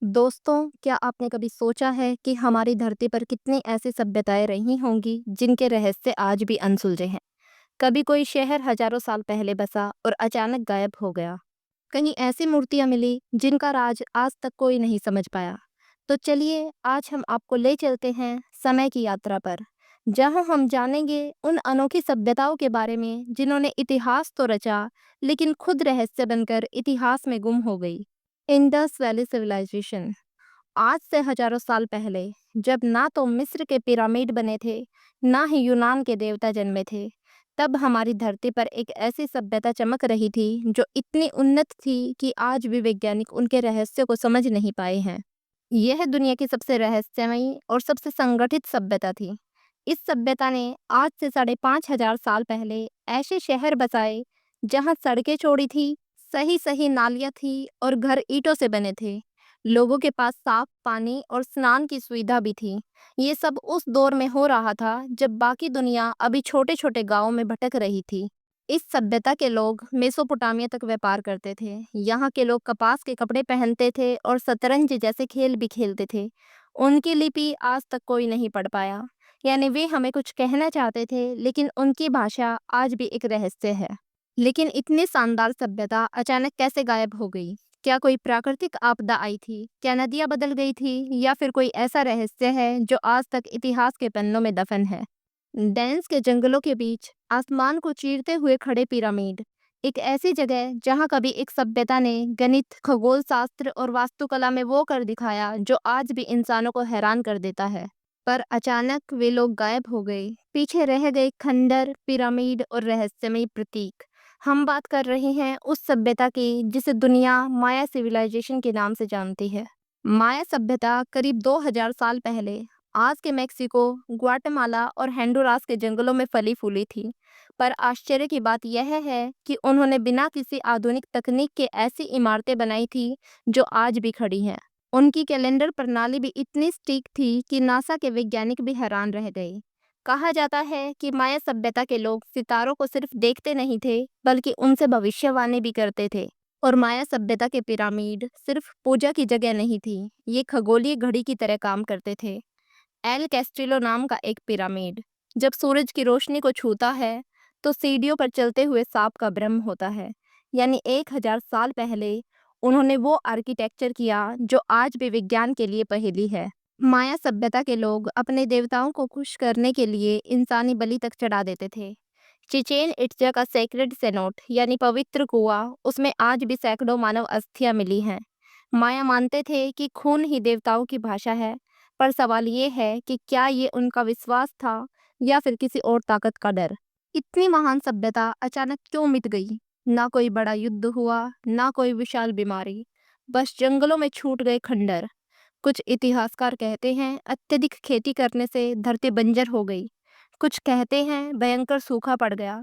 दोस्तों, क्या आपने कभी सोचा है कि हमारी धरती पर कितनी ऐसी सभ्यताएं रही होंगी जिनके रहस्य आज भी अनसुलझे हैं। कभी कोई शहर हजारों साल पहले बसा और अचानक गायब हो गया। कहीं ऐसी मूर्तियां मिली जिनका राज आज तक कोई नहीं समझ पाया। तो चलिए आज हम आपको ले चलते हैं समय की यात्रा पर, जहां हम जानेंगे उन अनोखी सभ्यताओं के बारे में जिन्होंने इतिहास तो रचा, लेकिन खुद रहस्य बनकर इतिहास में गुम हो गई। Indus valley civilisation. आज से हजारों साल पहले, जब ना तो मिस्र के पिरामिड बने थे, ना ही यूनान के देवता जन्मे थे, तब हमारी धरती पर एक ऐसी सभ्यता चमक रही थी जो इतनी उन्नत थी कि आज भी वैज्ञानिक उनके रहस्यों को समझ नहीं पाए हैं। यह दुनिया की सबसे रहस्यमयी और सबसे संगठित सभ्यता थी। इस सभ्यता ने आज से 5,500 साल पहले ऐसे शहर बसाए जहां सड़कें चौड़ी थी, सही सही नालियां थी और घर ईंटों से बने थे। लोगों के पास साफ पानी और स्नान की सुविधा भी थी। ये सब उस दौर में हो रहा था जब बाकी दुनिया अभी छोटे छोटे गांवों में भटक रही थी। इस सभ्यता के लोग मेसोपोटामिया तक व्यापार करते थे। यहाँ के लोग कपास के कपड़े पहनते थे और शतरंज जैसे खेल भी खेलते थे। उनकी लिपि आज तक कोई नहीं पढ़ पाया। यानी वे हमें कुछ कहना चाहते थे, लेकिन उनकी भाषा आज भी एक रहस्य है। लेकिन इतनी शानदार सभ्यता अचानक कैसे गायब हो गई? क्या कोई प्राकृतिक आपदा आई थी? क्या नदियाँ बदल गई थी? या फिर कोई ऐसा रहस्य है जो आज तक इतिहास के पन्नों में दफन है? डेंस के जंगलों के बीच आसमान को चीरते हुए खड़े पिरामिड, एक ऐसी जगह जहां कभी एक सभ्यता ने गणित, खगोल शास्त्र और वास्तुकला में वो कर दिखाया जो आज भी इंसानों को हैरान कर देता है। पर अचानक वे लोग गायब हो गए। पीछे रह गए खंडर, पिरामिड और रहस्यमयी प्रतीक। हम बात कर रहे हैं उस सभ्यता की जिसे दुनिया माया सिविलाइजेशन के नाम से जानती है। माया सभ्यता करीब 2000 साल पहले आज के मेक्सिको, ग्वाटेमाला और होंडुरास के जंगलों में फली फूली थी। पर आश्चर्य की बात यह है कि उन्होंने बिना किसी आधुनिक तकनीक के ऐसी इमारतें बनाई थी जो आज भी खड़ी हैं। उनकी कैलेंडर प्रणाली भी इतनी सटीक थी कि नासा के वैज्ञानिक भी हैरान रह गए। कहा जाता है कि माया सभ्यता के लोग सितारों को सिर्फ देखते नहीं थे, बल्कि उनसे भविष्यवाणी भी करते थे। और माया सभ्यता के पिरामिड सिर्फ पूजा की जगह नहीं थी, ये खगोलीय घड़ी की तरह काम करते थे। एल कैस्टिलो नाम का एक पिरामिड जब सूरज की रोशनी को छूता है तो सीढ़ियों पर चलते हुए सांप का ब्रह्म होता है। यानी 1000 साल पहले उन्होंने वो आर्किटेक्चर किया जो आज भी विज्ञान के लिए पहेली है। माया सभ्यता के लोग अपने देवताओं को खुश करने के लिए इंसानी बलि तक चढ़ा देते थे। चिचेन इट्जा का सेक्रेड सेनोट यानी पवित्र कुआं, उसमें आज भी सैकड़ों मानव अस्थियां मिली हैं। माया मानते थे कि खून ही देवताओं की भाषा है। पर सवाल ये है कि क्या ये उनका विश्वास था या फिर किसी और ताकत का डर? इतनी महान सभ्यता अचानक क्यों मिट गई? ना कोई बड़ा युद्ध हुआ, ना कोई विशाल बीमारी, बस जंगलों में छूट गए खंडर। कुछ इतिहासकार कहते हैं अत्यधिक खेती करने से धरती बंजर हो गई। कुछ कहते हैं भयंकर सूखा पड़ गया।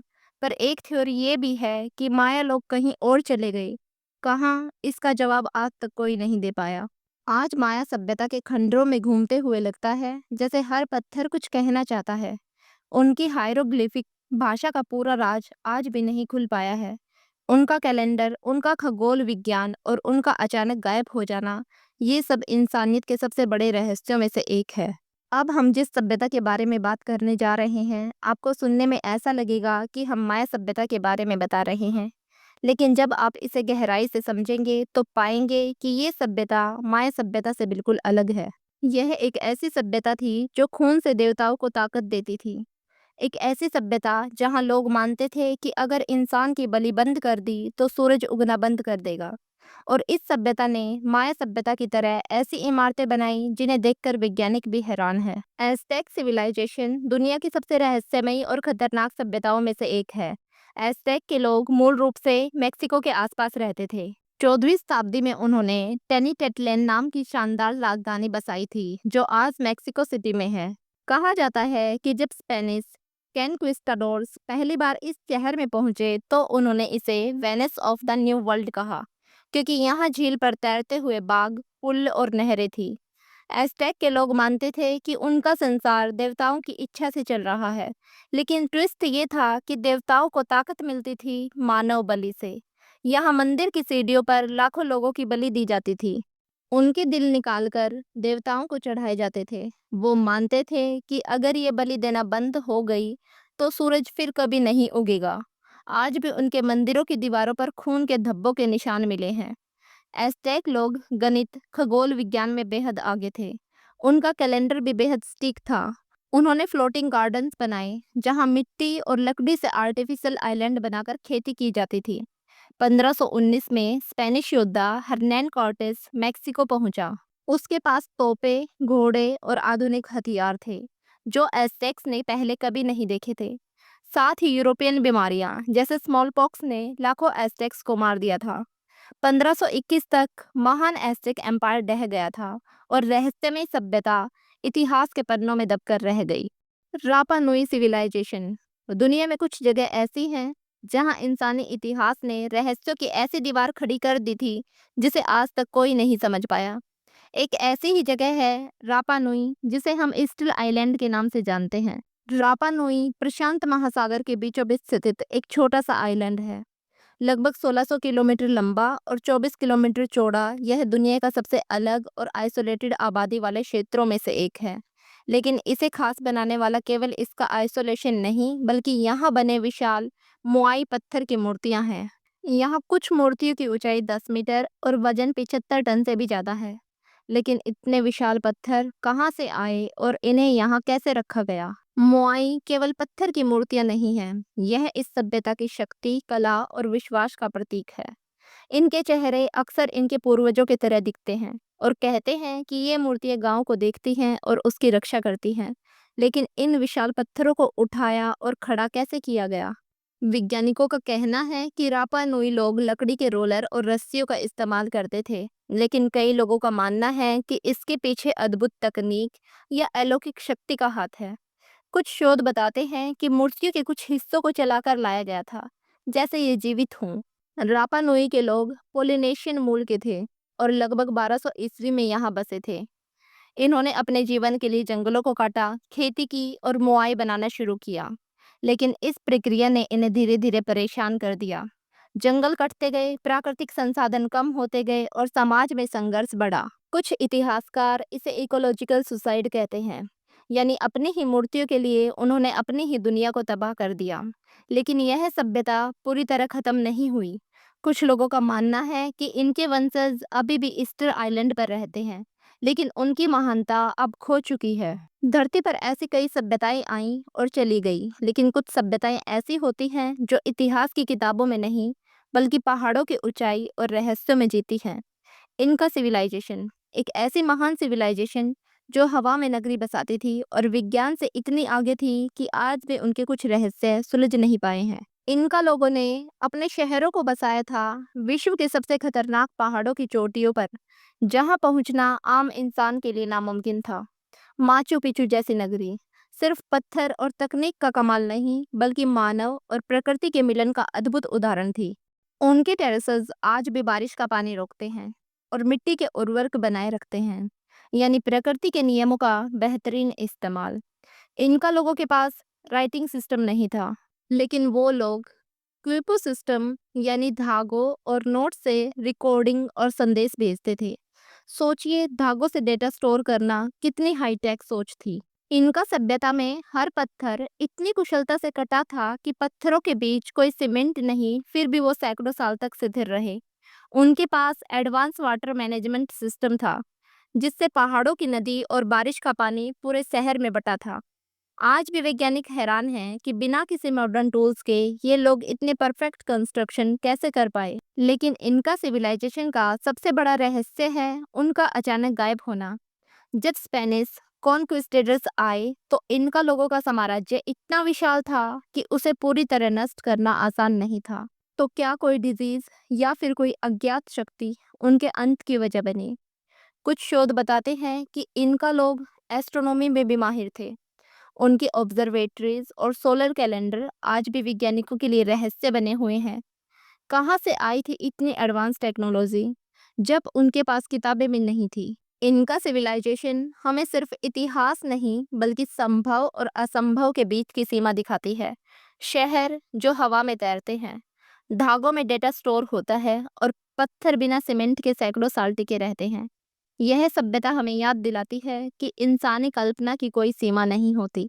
पर एक थ्योरी ये भी है कि माया लोग कहीं और चले गए। कहाँ, इसका जवाब आज तक कोई नहीं दे पाया। आज माया सभ्यता के खंडरों में घूमते हुए लगता है जैसे हर पत्थर कुछ कहना चाहता है। उनकी हायरोग्लिफिक भाषा का पूरा राज आज भी नहीं खुल पाया है। उनका कैलेंडर, उनका खगोल विज्ञान और उनका अचानक गायब हो जाना, ये सब इंसानियत के सबसे बड़े रहस्यों में से एक है। अब हम जिस सभ्यता के बारे में बात करने जा रहे हैं, आपको सुनने में ऐसा लगेगा कि हम माया सभ्यता के बारे में बता रहे हैं। लेकिन जब आप इसे गहराई से समझेंगे तो पाएंगे कि ये सभ्यता माया सभ्यता से बिल्कुल अलग है। यह एक ऐसी सभ्यता थी जो खून से देवताओं को ताकत देती थी। एक ऐसी सभ्यता जहां लोग मानते थे कि अगर इंसान की बलि बंद कर दी तो सूरज उगना बंद कर देगा। और इस सभ्यता ने माया सभ्यता की तरह ऐसी इमारतें बनाई जिन्हें देखकर वैज्ञानिक भी हैरान है। एज़टेक सिविलाइजेशन दुनिया की सबसे रहस्यमयी और खतरनाक सभ्यताओं में से एक है। एज़टेक के लोग मूल रूप से मेक्सिको के आसपास रहते थे। 14वीं शताब्दी में उन्होंने टेनिटेटलेन नाम की शानदार राजधानी बसाई थी जो आज मेक्सिको सिटी में है। कहा जाता है कि जब स्पेनिश कैनक्विस्टाडोर्स पहली बार इस शहर में पहुंचे तो उन्होंने इसे Venice of the new world कहा, क्योंकि यहाँ झील पर तैरते हुए बाग, पुल और नहरें थी। एज़टेक के लोग मानते थे कि उनका संसार देवताओं की इच्छा से चल रहा है, लेकिन ट्विस्ट ये था कि देवताओं को ताकत मिलती थी मानव बलि से। यहाँ मंदिर की सीढ़ियों पर लाखों लोगों की बलि दी जाती थी। उनके दिल निकालकर देवताओं को चढ़ाए जाते थे। वो मानते थे कि अगर ये बलि देना बंद हो गई तो सूरज फिर कभी नहीं उगेगा। आज भी उनके मंदिरों की दीवारों पर खून के धब्बों के निशान मिले हैं। एज़टेक लोग गणित, खगोल विज्ञान में बेहद आगे थे। उनका कैलेंडर भी बेहद सटीक था। उन्होंने फ्लोटिंग गार्डन्स बनाए, जहां मिट्टी और लकड़ी से आर्टिफिशियल आइलैंड बनाकर खेती की जाती थी। 1519 में स्पेनिश योद्धा हर्नैन कॉर्टेस मैक्सिको पहुंचा। उसके पास तोपें, घोड़े और आधुनिक हथियार थे, जो एज़टेक्स ने पहले कभी नहीं देखे थे। साथ ही यूरोपियन बीमारियां जैसे स्मॉल पॉक्स ने लाखों एज़टेक्स को मार दिया था। 1521 तक महान एज़टेक एम्पायर ढह गया था और रहस्यमय सभ्यता इतिहास के पन्नों में दबकर रह गई। रापा नुई सिविलाइजेशन। दुनिया में कुछ जगह ऐसी हैं जहां इंसानी इतिहास ने रहस्यों की ऐसी दीवार खड़ी कर दी थी जिसे आज तक कोई नहीं समझ पाया। एक ऐसी ही जगह है रापा नुई, जिसे हम ईस्टर आइलैंड के नाम से जानते हैं। रापा नुई प्रशांत महासागर के बीचों बीच स्थित एक छोटा सा आइलैंड है। लगभग 1600 किलोमीटर लंबा और 24 किलोमीटर चौड़ा, यह दुनिया का सबसे अलग और आइसोलेटेड आबादी वाले क्षेत्रों में से एक है। लेकिन इसे खास बनाने वाला केवल इसका आइसोलेशन नहीं, बल्कि यहाँ बने विशाल मोआई पत्थर की मूर्तियाँ हैं। यहाँ कुछ मूर्तियों की ऊंचाई 10 मीटर और वजन 75 टन से भी ज़्यादा है। लेकिन इतने विशाल पत्थर कहाँ से आए और इन्हें यहाँ कैसे रखा गया? मोआई केवल पत्थर की मूर्तियां नहीं हैं, यह इस सभ्यता की शक्ति, कला और विश्वास का प्रतीक है। इनके चेहरे अक्सर इनके पूर्वजों की तरह दिखते हैं और कहते हैं कि ये मूर्तियां गांव को देखती हैं और उसकी रक्षा करती हैं। लेकिन इन विशाल पत्थरों को उठाया और खड़ा कैसे किया गया? वैज्ञानिकों का कहना है कि रापा नुई लोग लकड़ी के रोलर और रस्सियों का इस्तेमाल करते थे, लेकिन कई लोगों का मानना है कि इसके पीछे अद्भुत तकनीक या अलौकिक शक्ति का हाथ है। कुछ शोध बताते हैं कि मूर्तियों के कुछ हिस्सों को चलाकर लाया गया था, जैसे ये जीवित हों। रापा नुई के लोग पोलिनेशियन मूल के थे और लगभग 1200 ईस्वी में यहाँ बसे थे। इन्होंने अपने जीवन के लिए जंगलों को काटा, खेती की और मोआई बनाना शुरू किया। लेकिन इस प्रक्रिया ने इन्हें धीरे धीरे परेशान कर दिया। जंगल कटते गए, प्राकृतिक संसाधन कम होते गए और समाज में संघर्ष बढ़ा। कुछ इतिहासकार इसे इकोलॉजिकल सुसाइड कहते हैं, यानी अपनी ही मूर्तियों के लिए उन्होंने अपनी ही दुनिया को तबाह कर दिया। लेकिन यह सभ्यता पूरी तरह खत्म नहीं हुई। कुछ लोगों का मानना है कि इनके वंशज अभी भी ईस्टर आइलैंड पर रहते हैं, लेकिन उनकी महानता अब खो चुकी है। धरती पर ऐसी कई सभ्यताएं आईं और चली गई, लेकिन कुछ सभ्यताएं ऐसी होती हैं जो इतिहास की किताबों में नहीं, बल्कि पहाड़ों की ऊंचाई और रहस्यों में जीती हैं। इनका सिविलाइजेशन, एक ऐसी महान सिविलाइजेशन जो हवा में नगरी बसाती थी और विज्ञान से इतनी आगे थी कि आज भी उनके कुछ रहस्य सुलझ नहीं पाए हैं। इनका लोगों ने अपने शहरों को बसाया था विश्व के सबसे खतरनाक पहाड़ों की चोटियों पर, जहां पहुंचना आम इंसान के लिए नामुमकिन था। माचू पिचू जैसी नगरी सिर्फ पत्थर और तकनीक का कमाल नहीं, बल्कि मानव और प्रकृति के मिलन का अद्भुत उदाहरण थी। उनके टेरेसेस आज भी बारिश का पानी रोकते हैं और मिट्टी के उर्वरक बनाए रखते हैं, यानी प्रकृति के नियमों का बेहतरीन इस्तेमाल। इनका लोगों के पास राइटिंग सिस्टम नहीं था, लेकिन वो लोग क्विपो सिस्टम यानी धागों और नोट से रिकॉर्डिंग और संदेश भेजते थे। सोचिए, धागों से डेटा स्टोर करना कितनी हाईटेक सोच थी। इनका सभ्यता में हर पत्थर इतनी कुशलता से कटा था कि पत्थरों के बीच कोई सीमेंट नहीं, फिर भी वो सैकड़ों साल तक स्थिर रहे। उनके पास एडवांस वाटर मैनेजमेंट सिस्टम था, जिससे पहाड़ों की नदी और बारिश का पानी पूरे शहर में बटा था। आज भी वैज्ञानिक हैरान हैं कि बिना किसी मॉडर्न टूल्स के ये लोग इतने परफेक्ट कंस्ट्रक्शन कैसे कर पाए। लेकिन इनका सिविलाइजेशन का सबसे बड़ा रहस्य है उनका अचानक गायब होना। जब स्पेनिश कॉन्क्विस्टेडर्स आए तो इनका लोगों का साम्राज्य इतना विशाल था कि उसे पूरी तरह नष्ट करना आसान नहीं था। तो क्या कोई डिजीज या फिर कोई अज्ञात शक्ति उनके अंत की वजह बनी? कुछ शोध बताते हैं कि इनका लोग एस्ट्रोनॉमी में भी माहिर थे। उनकी ऑब्जर्वेटरीज और सोलर कैलेंडर आज भी वैज्ञानिकों के लिए रहस्य बने हुए हैं। कहाँ से आई थी इतनी एडवांस टेक्नोलॉजी जब उनके पास किताबें भी नहीं थी? इनका सिविलाइजेशन हमें सिर्फ इतिहास नहीं, बल्कि संभव और असंभव के बीच की सीमा दिखाती है। शहर जो हवा में तैरते हैं, धागों में डेटा स्टोर होता है और पत्थर बिना सीमेंट के सैकड़ों साल टिके रहते हैं। यह सभ्यता हमें याद दिलाती है कि इंसानी कल्पना की कोई सीमा नहीं होती।